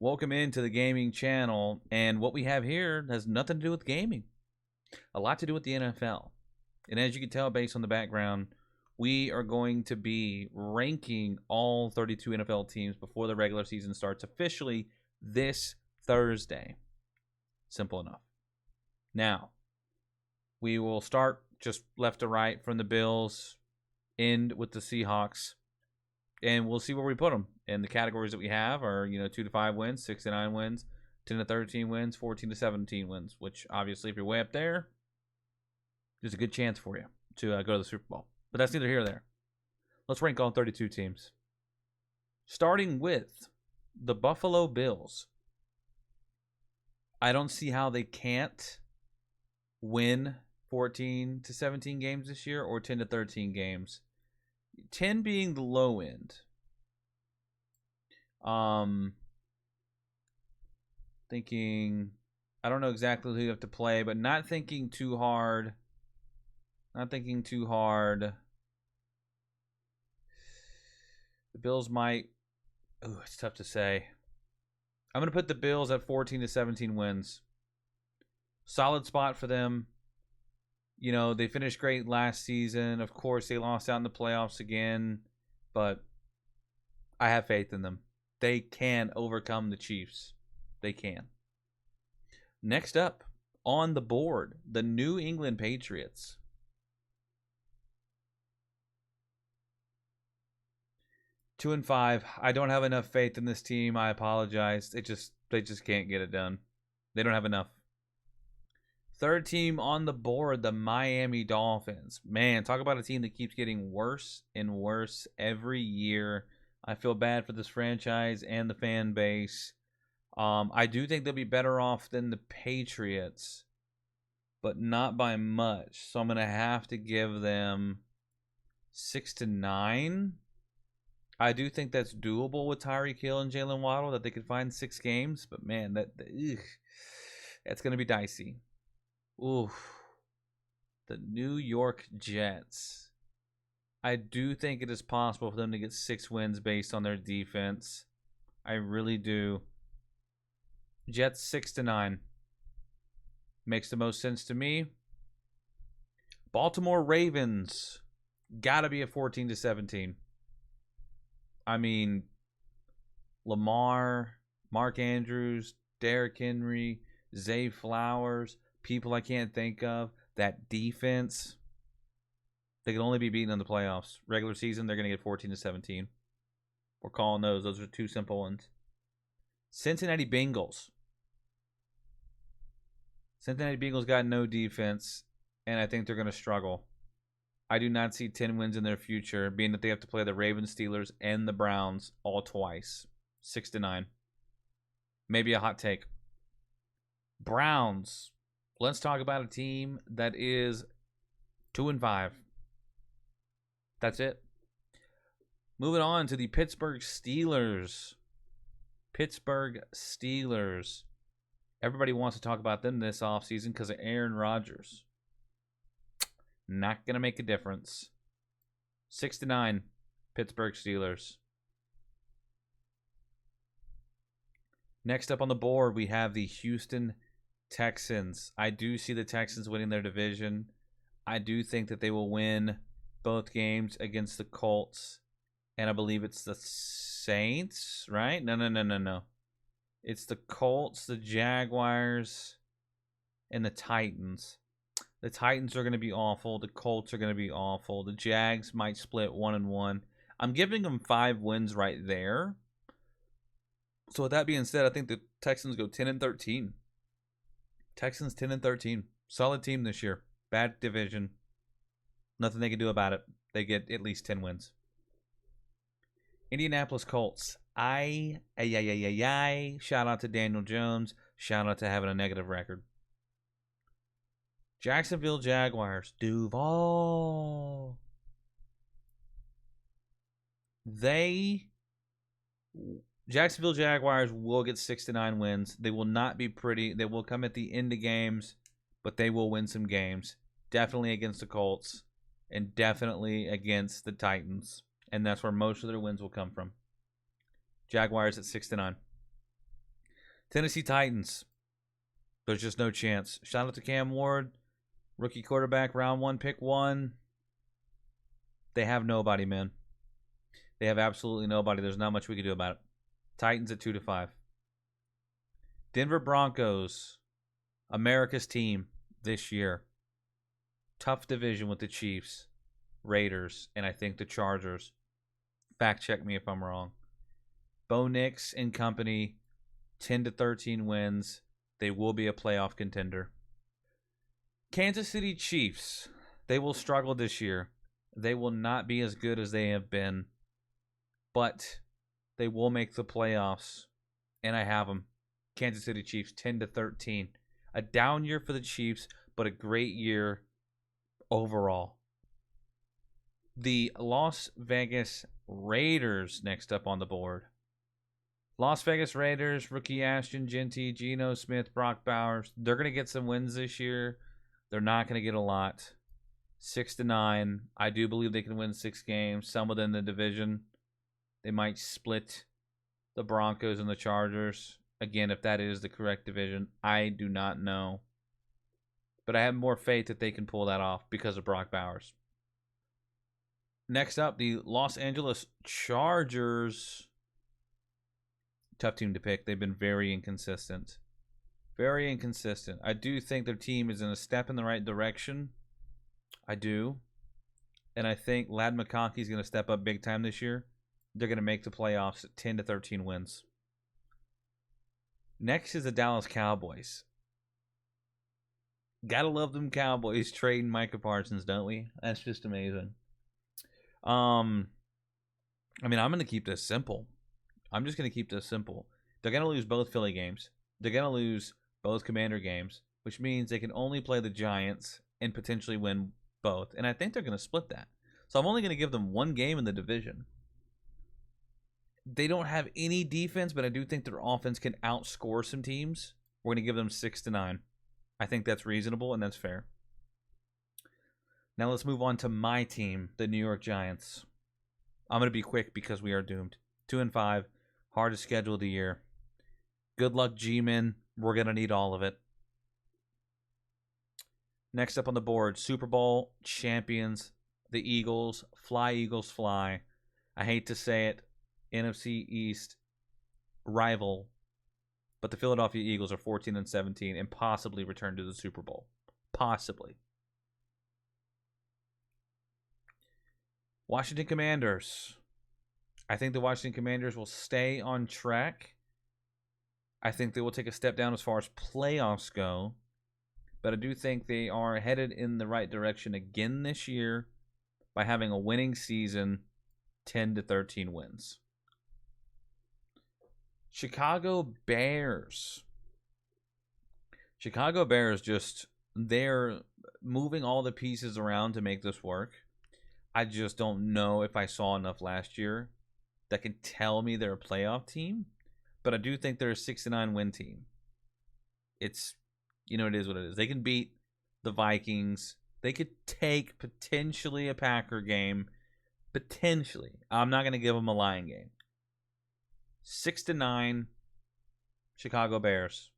Welcome into the gaming channel. And what we have here has nothing to do with gaming, a lot to do with the NFL. And as you can tell based on the background, we are going to be ranking all 32 NFL teams before the regular season starts officially this Thursday. Simple enough. Now, we will start just left to right from the Bills, end with the Seahawks, and we'll see where we put them. And the categories that we have are, 2 to 5 wins, 6 to 9 wins, 10 to 13 wins, 14 to 17 wins, which obviously if you're way up there, there's a good chance for you to go to the Super Bowl. But that's neither here nor there. Let's rank all 32 teams. Starting with the Buffalo Bills. I don't see how they can't win 14 to 17 games this year or 10 to 13 games. 10 being the low end. Thinking, I don't know exactly who you have to play, but not thinking too hard. The Bills might, it's tough to say. I'm going to put the Bills at 14 to 17 wins. Solid spot for them. They finished great last season. Of course, they lost out in the playoffs again, but I have faith in them. They can overcome the Chiefs. They can. Next up on the board, the New England Patriots. Two and 5. I don't have enough faith in this team. I apologize. They just can't get it done. They don't have enough. Third team on the board, the Miami Dolphins. Man, talk about a team that keeps getting worse and worse every year. I feel bad for this franchise and the fan base. I do think they'll be better off than the Patriots, but not by much. So I'm going to have to give them 6 to 9. I do think that's doable with Tyreek Hill and Jalen Waddle, that they could find 6 games. But man, that's going to be dicey. Ooh, the New York Jets. I do think it is possible for them to get 6 wins based on their defense. I really do. Jets 6 to 9. Makes the most sense to me. Baltimore Ravens. Gotta be a 14 to 17. I mean, Lamar, Mark Andrews, Derrick Henry, Zay Flowers, people I can't think of. That defense, they can only be beaten in the playoffs. Regular season, they're going to get 14 to 17. We're calling those. Those are 2 simple ones. Cincinnati Bengals. Cincinnati Bengals got no defense, and I think they're going to struggle. I do not see 10 wins in their future, being that they have to play the Ravens, Steelers, and the Browns all twice. 6 to 9. Maybe a hot take. Browns. Let's talk about a team that is 2 and 5. That's it. Moving on to the Pittsburgh Steelers. Pittsburgh Steelers. Everybody wants to talk about them this offseason because of Aaron Rodgers. Not going to make a difference. 6 to 9. Pittsburgh Steelers. Next up on the board, we have the Houston Texans. I do see the Texans winning their division. I do think that they will win both games against the Colts. And I believe it's the Saints, right? No. It's the Colts, the Jaguars, and the Titans. The Titans are going to be awful. The Colts are going to be awful. The Jags might split 1-1. I'm giving them 5 wins right there. So with that being said, I think the Texans go 10 and 13. Texans 10 and 13. Solid team this year. Bad division. Nothing they can do about it. They get at least 10 wins. Indianapolis Colts. Shout out to Daniel Jones. Shout out to having a negative record. Jacksonville Jaguars. Duval. Jacksonville Jaguars will get 6 to 9 wins. They will not be pretty. They will come at the end of games, but they will win some games. Definitely against the Colts and definitely against the Titans. And that's where most of their wins will come from. Jaguars at 6 to 9. Tennessee Titans. There's just no chance. Shout out to Cam Ward, rookie quarterback, round 1, pick 1. They have nobody, man. They have absolutely nobody. There's not much we can do about it. Titans at 2-5. Denver Broncos, America's team this year. Tough division with the Chiefs, Raiders, and I think the Chargers. Fact check me if I'm wrong. Bo Nix and company, 10-13 wins. They will be a playoff contender. Kansas City Chiefs, they will struggle this year. They will not be as good as they have been, but they will make the playoffs, and I have them. Kansas City Chiefs, 10-13. A down year for the Chiefs, but a great year overall. The Las Vegas Raiders next up on the board. Las Vegas Raiders, rookie Ashton Jeanty, Geno Smith, Brock Bowers. They're going to get some wins this year. They're not going to get a lot. 6-9. I do believe they can win 6 games. Some within the division. They might split the Broncos and the Chargers. Again, if that is the correct division, I do not know. But I have more faith that they can pull that off because of Brock Bowers. Next up, the Los Angeles Chargers. Tough team to pick. They've been very inconsistent. Very inconsistent. I do think their team is in a step in the right direction. I do. And I think Ladd McConkey is going to step up big time this year. They're going to make the playoffs at 10-13 wins. Next is the Dallas Cowboys. Gotta love them Cowboys trading Micah Parsons, don't we? That's just amazing. I'm going to keep this simple. I'm just going to keep this simple. They're going to lose both Philly games. They're going to lose both Commander games, which means they can only play the Giants and potentially win both. And I think they're going to split that. So I'm only going to give them 1 game in the division. They don't have any defense, but I do think their offense can outscore some teams. We're going to give them 6-9. I think that's reasonable and that's fair. Now let's move on to my team, the New York Giants. I'm going to be quick because we are doomed. 2-5. Hardest schedule of the year. Good luck, G-Men. We're going to need all of it. Next up on the board, Super Bowl champions, the Eagles. Fly, Eagles, fly. I hate to say it. NFC East rival. But the Philadelphia Eagles are 14-17 and possibly return to the Super Bowl. Possibly. Washington Commanders. I think the Washington Commanders will stay on track. I think they will take a step down as far as playoffs go. But I do think they are headed in the right direction again this year by having a winning season, 10-13 wins. Chicago Bears. Chicago Bears they're moving all the pieces around to make this work. I just don't know if I saw enough last year that can tell me they're a playoff team. But I do think they're a 6-9 win team. It's, it is what it is. They can beat the Vikings. They could take potentially a Packer game. Potentially. I'm not going to give them a Lion game. 6-9 Chicago Bears.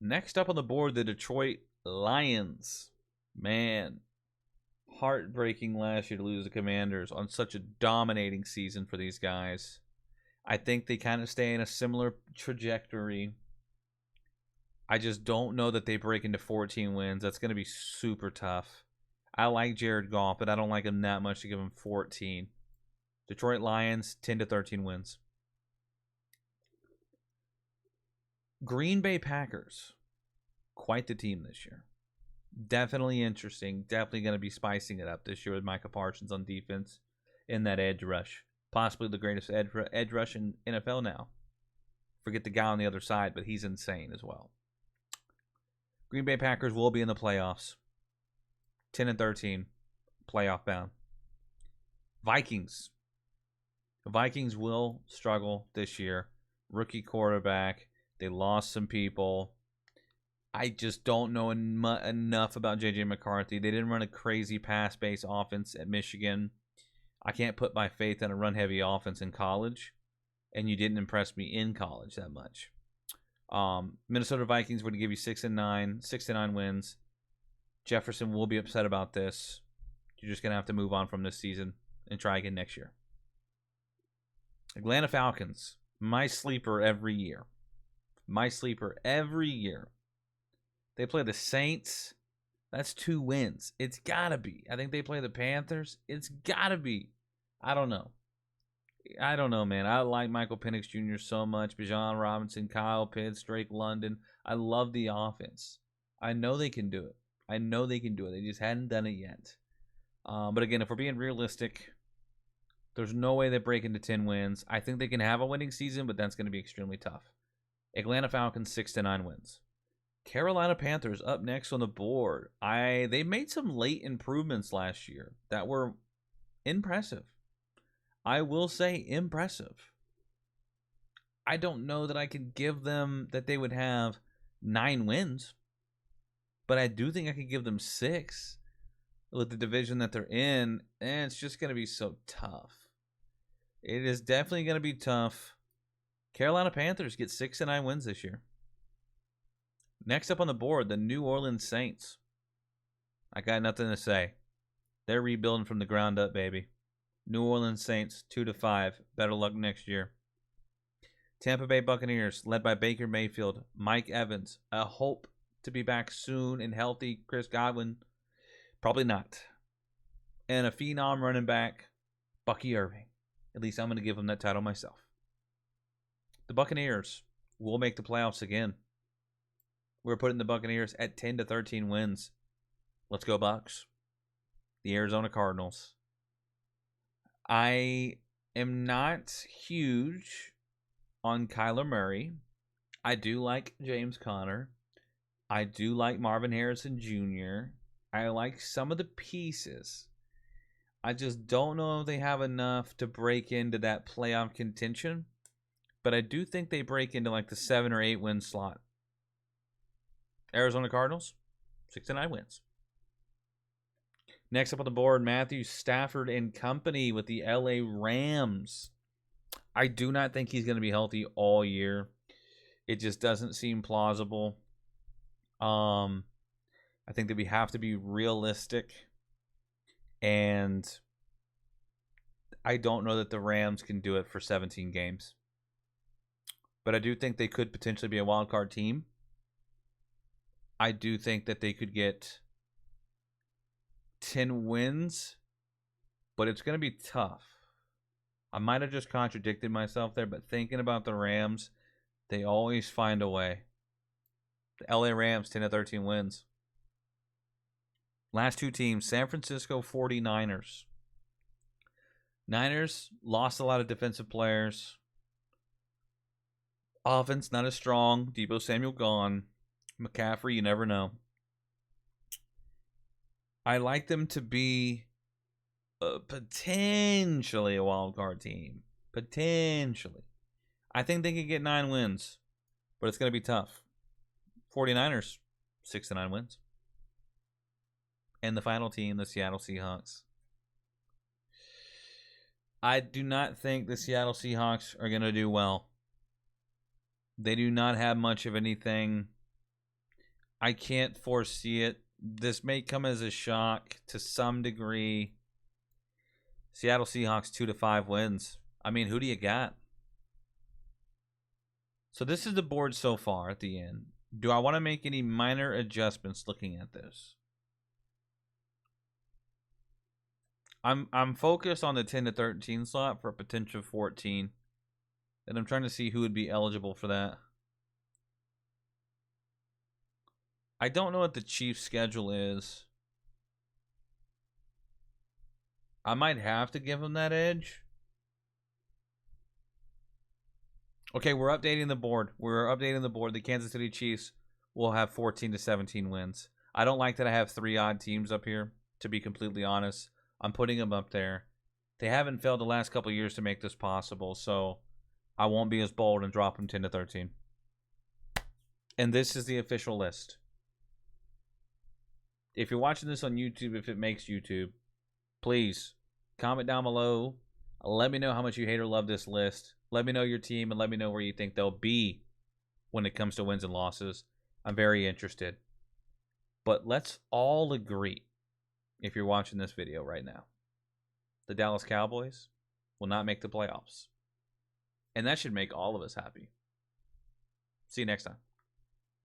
Next up on the board, the Detroit Lions. Man, heartbreaking last year to lose the Commanders on such a dominating season for these guys. I think they kind of stay in a similar trajectory. I just don't know that they break into 14 wins. That's going to be super tough. I like Jared Goff, but I don't like him that much to give him 14. Detroit Lions, 10-13 wins. Green Bay Packers. Quite the team this year. Definitely interesting. Definitely going to be spicing it up this year with Micah Parsons on defense in that edge rush. Possibly the greatest edge rush in NFL now. Forget the guy on the other side, but he's insane as well. Green Bay Packers will be in the playoffs. 10-13, playoff bound. Vikings. The Vikings will struggle this year. Rookie quarterback. They lost some people. I just don't know enough about J.J. McCarthy. They didn't run a crazy pass-based offense at Michigan. I can't put my faith in a run-heavy offense in college. and you didn't impress me in college that much. Minnesota Vikings would give you 6-9, 6-9 wins. Jefferson will be upset about this. You're just gonna have to move on from this season and try again next year. Atlanta Falcons, my sleeper every year. My sleeper every year. They play the Saints. That's 2 wins. It's gotta be. I think they play the Panthers. It's gotta be. I don't know. Man. I like Michael Penix Jr. so much. Bijan Robinson, Kyle Pitts, Drake London. I love the offense. I know they can do it. They just hadn't done it yet. But again, if we're being realistic, there's no way they break into 10 wins. I think they can have a winning season, but that's going to be extremely tough. Atlanta Falcons 6-9 wins. Carolina Panthers up next on the board. They made some late improvements last year that were impressive. I will say impressive. I don't know that I can give them that they would have 9 wins, but I do think I could give them 6 with the division that they're in, and it's just going to be so tough. It is definitely going to be tough. Carolina Panthers get 6-9 wins this year. Next up on the board, the New Orleans Saints. I got nothing to say. They're rebuilding from the ground up, baby. New Orleans Saints 2-5. Better luck next year. Tampa Bay Buccaneers, led by Baker Mayfield, Mike Evans. A hope to be back soon and healthy. Chris Godwin, probably not. And a phenom running back, Bucky Irving. At least I'm going to give him that title myself. The Buccaneers will make the playoffs again. We're putting the Buccaneers at 10-13 wins. Let's go, Bucs. The Arizona Cardinals. I am not huge on Kyler Murray. I do like James Conner. I do like Marvin Harrison Jr. I like some of the pieces. I just don't know if they have enough to break into that playoff contention. But I do think they break into like the 7 or 8 win slot. Arizona Cardinals, 6-9 wins. Next up on the board, Matthew Stafford and company with the LA Rams. I do not think he's going to be healthy all year. It just doesn't seem plausible. I think that we have to be realistic. And I don't know that the Rams can do it for 17 games. But I do think they could potentially be a wild card team. I do think that they could get 10 wins, but it's going to be tough. I might have just contradicted myself there, but thinking about the Rams, they always find a way. The LA Rams, 10-13 wins. Last 2 teams, San Francisco 49ers. Niners lost a lot of defensive players. Offense not as strong. Deebo Samuel gone. McCaffrey, you never know. I like them to be potentially a wild card team. Potentially. I think they could get 9 wins, but it's going to be tough. 49ers, 6-9 wins. And the final team, the Seattle Seahawks. I do not think the Seattle Seahawks are going to do well. They do not have much of anything. I can't foresee it. This may come as a shock to some degree. Seattle Seahawks 2-5 wins. I mean, who do you got? So this is the board so far at the end. Do I want to make any minor adjustments looking at this? I'm focused on the 10-13 slot for a potential 14. And I'm trying to see who would be eligible for that. I don't know what the Chiefs' schedule is. I might have to give them that edge. Okay, we're updating the board. The Kansas City Chiefs will have 14-17 wins. I don't like that I have 3 odd teams up here, to be completely honest. I'm putting them up there. They haven't failed the last couple of years to make this possible, so I won't be as bold and drop them 10-13. And this is the official list. If you're watching this on YouTube, if it makes YouTube, please comment down below Let me know how much you hate or love this list. Let me know your team and let me know where you think they'll be when it comes to wins and losses. I'm very interested. But let's all agree, if you're watching this video right now, the Dallas Cowboys will not make the playoffs. And that should make all of us happy. See you next time.